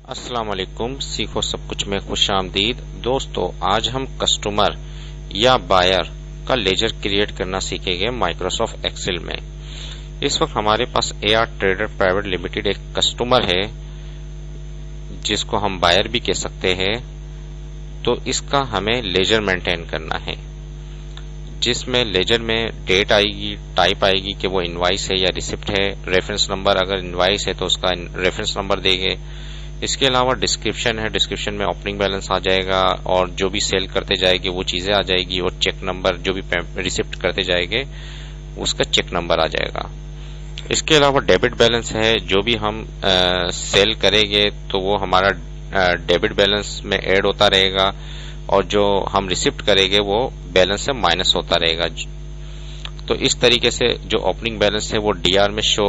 अस्सलाम वालेकुम। सीखो सब कुछ में खुशामदीद। दोस्तों, आज हम कस्टमर या बायर का लेजर क्रिएट करना सीखेंगे माइक्रोसॉफ्ट एक्सेल में। इस वक्त हमारे पास एआर ट्रेडर प्राइवेट लिमिटेड एक कस्टमर है जिसको हम बायर भी कह सकते हैं। तो इसका हमें लेजर मेंटेन करना है, जिसमें लेजर में डेट आएगी, टाइप आएगी कि वो इनवाइस है या रिसिप्ट है, रेफरेंस नंबर, अगर इनवाइस है तो उसका रेफरेंस नंबर देंगे। इसके अलावा डिस्क्रिप्शन है, डिस्क्रिप्शन में ओपनिंग बैलेंस आ जाएगा और जो भी सेल करते जाएंगे वो चीजें आ जाएगी, और चेक नंबर जो भी रिसिप्ट करते जाएंगे उसका चेक नंबर आ जाएगा। इसके अलावा डेबिट बैलेंस है, जो भी हम सेल करेंगे तो वो हमारा डेबिट बैलेंस में ऐड होता रहेगा, और जो हम रिसिप्ट करेंगे वो बैलेंस से माइनस होता रहेगा। तो इस तरीके से जो ओपनिंग बैलेंस है वो डीआर में शो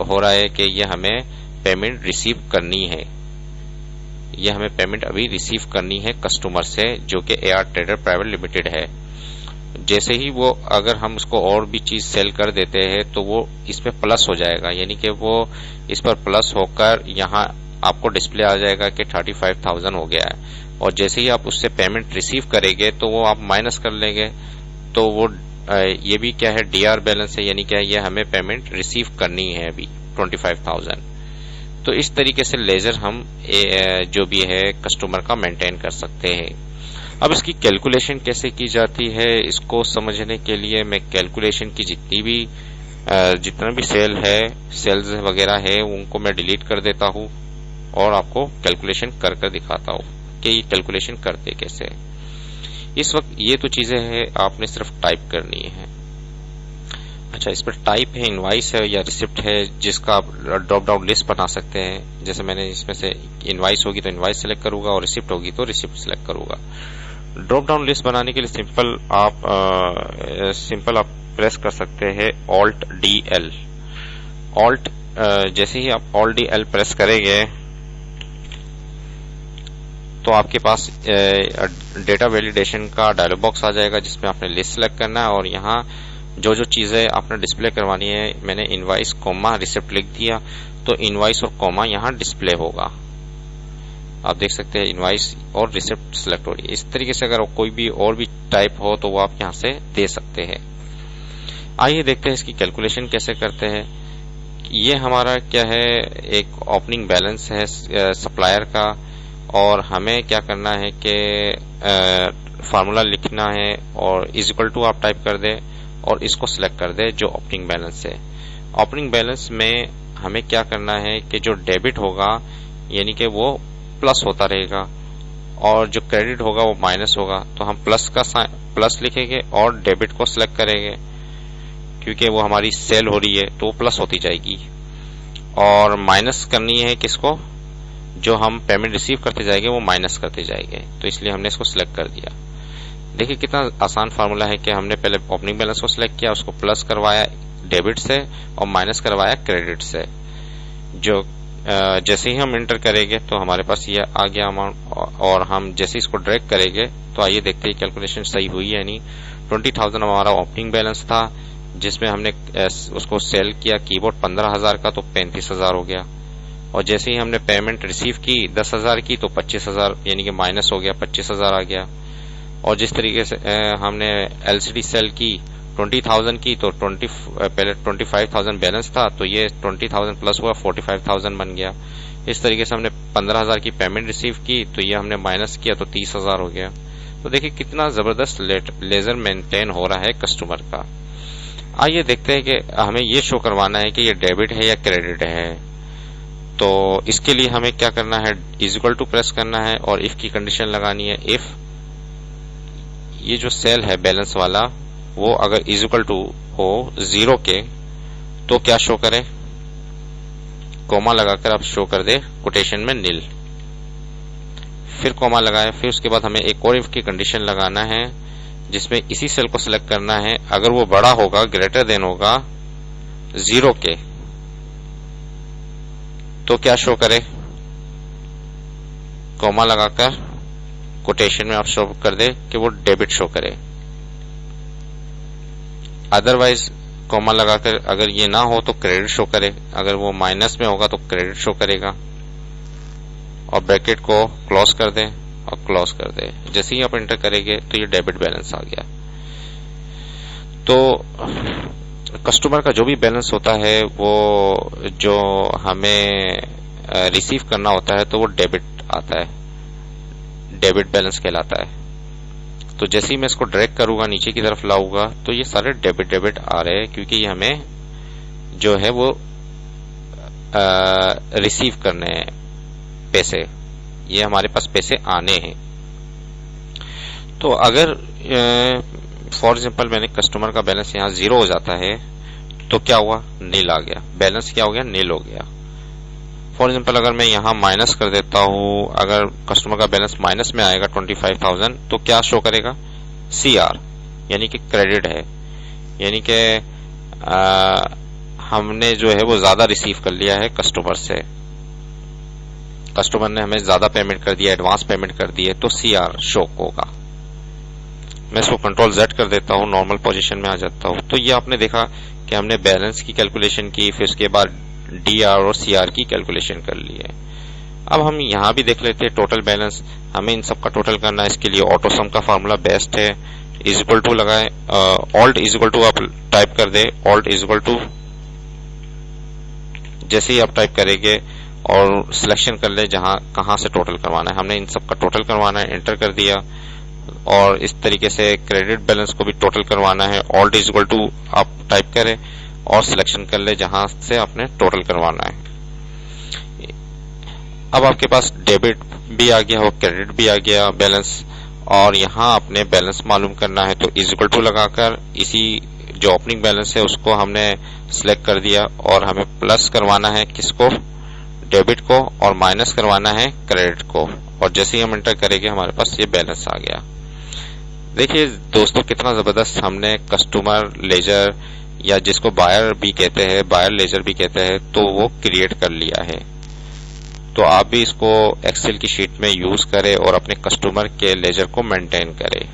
हो रहा है कि ये हमें पेमेंट रिसीव करनी है, ये हमें पेमेंट अभी रिसीव करनी है कस्टमर से, जो कि एआर ट्रेडर प्राइवेट लिमिटेड है। जैसे ही वो अगर हम उसको और भी चीज सेल कर देते हैं तो वो इसमें प्लस हो जाएगा, यानी कि वो इस पर प्लस होकर यहाँ आपको डिस्प्ले आ जाएगा कि 35,000 हो गया है। और जैसे ही आप उससे पेमेंट रिसीव करेंगे तो वो आप माइनस कर लेंगे, तो वो ये भी क्या है, डीआर बैलेंस है, यानी क्या है, ये हमें पेमेंट रिसीव करनी है अभी 25,000। तो इस तरीके से लेजर हम जो भी है कस्टमर का मेंटेन कर सकते हैं। अब इसकी कैलकुलेशन कैसे की जाती है, इसको समझने के लिए मैं कैलकुलेशन की जितना भी सेल्स वगैरह है उनको मैं डिलीट कर देता हूं और आपको कैलकुलेशन कर दिखाता हूं कि ये कैलकुलेशन करते कैसे। इस वक्त ये तो चीजें हैं, आपने सिर्फ टाइप करनी है। अच्छा, इस पर टाइप है, इनवाइस है या रिसिप्ट है, जिसका आप ड्रॉप डाउन लिस्ट बना सकते हैं। जैसे मैंने इसमें से इनवाइस होगी तो इनवाइस सेलेक्ट करूंगा और रिसिप्ट होगी तो रिसिप्ट सेलेक्ट करूंगा। ड्रॉप डाउन लिस्ट बनाने के लिए सिंपल आप प्रेस कर सकते हैं ऑल्ट डी एल। ऑल्ट जैसे ही आप ऑल्ट डी एल प्रेस करेंगे तो आपके पास डेटा वैलिडेशन का डायलॉग बॉक्स आ जाएगा, जिसमें आपने लिस्ट सेलेक्ट करना है और यहाँ जो जो चीजें आपने डिस्प्ले करवानी है, मैंने इनवाइस कॉमा रिसिप्ट लिख दिया, तो इनवाइस और कॉमा यहाँ डिस्प्ले होगा। आप देख सकते हैं इनवाइस और रिसिप्ट सिलेक्ट हो रही है। इस तरीके से अगर कोई भी और भी टाइप हो तो वो आप यहाँ से दे सकते हैं। आइए देखते हैं इसकी कैलकुलेशन कैसे करते हैं। ये हमारा क्या है, एक ओपनिंग बैलेंस है सप्लायर का, और हमें क्या करना है कि फार्मूला लिखना है और इज इक्वल टू आप टाइप कर दे और इसको सिलेक्ट कर दे जो ओपनिंग बैलेंस है। ओपनिंग बैलेंस में हमें क्या करना है कि जो डेबिट होगा यानी कि वो प्लस होता रहेगा और जो क्रेडिट होगा वो माइनस होगा। तो हम प्लस लिखेंगे और डेबिट को सिलेक्ट करेंगे, क्योंकि वो हमारी सेल हो रही है तो प्लस होती जाएगी, और माइनस करनी है किसको, जो हम पेमेंट रिसीव करते जाएंगे वो माइनस करते जाएंगे। तो इसलिए हमने इसको सिलेक्ट कर दिया। देखिए कितना आसान फार्मूला है कि हमने पहले ओपनिंग बैलेंस को सिलेक्ट किया, उसको प्लस करवाया डेबिट से और माइनस करवाया क्रेडिट से। जो जैसे ही हम एंटर करेंगे तो हमारे पास ये आ गया अमाउंट, और हम जैसे इसको ड्रैग करेंगे तो आइए देखते हैं कैलकुलेशन सही हुई है नहीं। 20,000 हमारा ओपनिंग बैलेंस था, जिसमें हमने उसको सेल किया कीबोर्ड 15,000 का, तो 35,000 हो गया। और जैसे ही हमने पेमेंट रिसीव की 10,000 की तो 25,000 यानी कि माइनस हो गया, 25,000 आ गया। और जिस तरीके से हमने एलसीडी सेल की 20,000 की तो पहले 25,000 बैलेंस था, तो ये 20,000 प्लस हुआ 45,000 बन गया। इस तरीके से हमने 15,000 की पेमेंट रिसीव की तो ये हमने माइनस किया तो 30,000 हो गया। तो देखिए कितना जबरदस्त लेजर मेंटेन हो रहा है कस्टमर का। आइए देखते हैं कि हमें ये शो करवाना है कि ये डेबिट है या क्रेडिट है। तो इसके लिए हमें क्या करना है, इज इक्वल टू प्रेस करना है और इफ की कंडीशन लगानी है। इफ ये जो सेल है बैलेंस वाला वो अगर इज इक्वल टू हो 0 के तो क्या शो करे, कोमा लगाकर आप शो कर दे कोटेशन में नील, फिर कोमा लगाए, फिर उसके बाद हमें एक और इफ की कंडीशन लगाना है, जिसमें इसी सेल को सिलेक्ट करना है। अगर वो बड़ा होगा, ग्रेटर देन होगा 0 के, तो क्या शो करे, कोमा लगाकर कोटेशन में आप शो कर दे कि वो डेबिट शो करे। अदरवाइज कोमा लगाकर अगर ये ना हो तो क्रेडिट शो करे, अगर वो माइनस में होगा तो क्रेडिट शो करेगा। और ब्रैकेट को क्लोज कर दें और क्लोज कर दें। जैसे ही आप एंटर करेंगे तो ये डेबिट बैलेंस आ गया। तो कस्टमर का जो भी बैलेंस होता है वो जो हमें रिसीव करना होता है तो वो डेबिट आता है, डेबिट बैलेंस कहलाता है। तो जैसे ही मैं इसको ड्रैग करूंगा नीचे की तरफ लाऊंगा तो ये सारे डेबिट डेबिट आ रहे हैं, क्योंकि ये हमें जो है वो रिसीव करने हैं पैसे, ये हमारे पास पैसे आने हैं। तो अगर फॉर एग्जांपल मैंने कस्टमर का बैलेंस यहाँ 0 हो जाता है तो क्या हुआ, नील आ गया, बैलेंस क्या हो गया, नील हो गया। फॉर एग्जांपल अगर मैं यहाँ माइनस कर देता हूं, अगर कस्टमर का बैलेंस माइनस में आएगा 25,000 तो क्या शो करेगा, CR, यानी कि क्रेडिट है, यानी कि हमने जो है वो ज्यादा रिसीव कर लिया है कस्टमर से, कस्टमर ने हमें ज्यादा पेमेंट कर दिया, एडवांस पेमेंट कर दी है, तो CR शो होगा। मैं इसको कंट्रोल Z कर देता हूं, नॉर्मल पोजीशन में आ जाता हूं। तो ये आपने देखा कि हमने बैलेंस की कैलकुलेशन की, फिर उसके बाद DR और CR की कैलकुलेशन कर ली है। अब हम यहां भी देख लेते हैं टोटल बैलेंस, हमें इन सब का टोटल करना है। इसके लिए ऑटोसम का फार्मूला बेस्ट है, इज इक्वल टू लगाए, ऑल्ट इज इक्वल टू आप टाइप कर दे, ऑल्ट इज इक्वल टू, जैसे ही आप टाइप करेंगे और सिलेक्शन कर ले जहां कहां से टोटल करवाना है, हमने इन सब का टोटल करवाना है, एंटर कर दिया। और इस तरीके से क्रेडिट बैलेंस को भी टोटल करवाना है, ऑल्ट इज इक्वल टू आप टाइप करें और सिलेक्शन कर ले जहां से आपने टोटल करवाना है। अब आपके पास डेबिट भी आ गया और क्रेडिट भी आ गया बैलेंस, और यहां आपने बैलेंस मालूम करना है तो इज इक्वल टू लगाकर इसी जो ओपनिंग बैलेंस है उसको हमने सिलेक्ट कर दिया, और हमें प्लस करवाना है किसको, डेबिट को, और माइनस करवाना है क्रेडिट को। और जैसे ही हम एंटर करेंगे हमारे पास ये बैलेंस आ गया। देखिए दोस्तों कितना जबरदस्त हमने कस्टमर लेजर, या जिसको बायर भी कहते हैं, बायर लेजर भी कहते हैं, तो वो क्रिएट कर लिया है। तो आप भी इसको एक्सेल की शीट में यूज करें और अपने कस्टमर के लेजर को मेंटेन करें।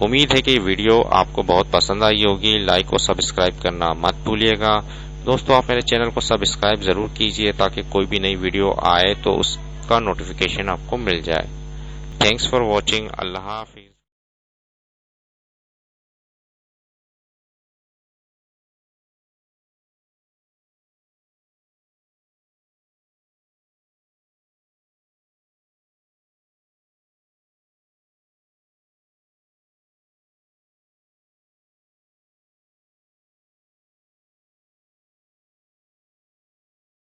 उम्मीद है कि ये वीडियो आपको बहुत पसंद आई होगी। लाइक और सब्सक्राइब करना मत भूलिएगा। दोस्तों आप मेरे चैनल को सब्सक्राइब जरूर कीजिए ताकि कोई भी नई वीडियो आए तो उसका नोटिफिकेशन आपको मिल जाए। Thanks for watching. Allah Hafiz.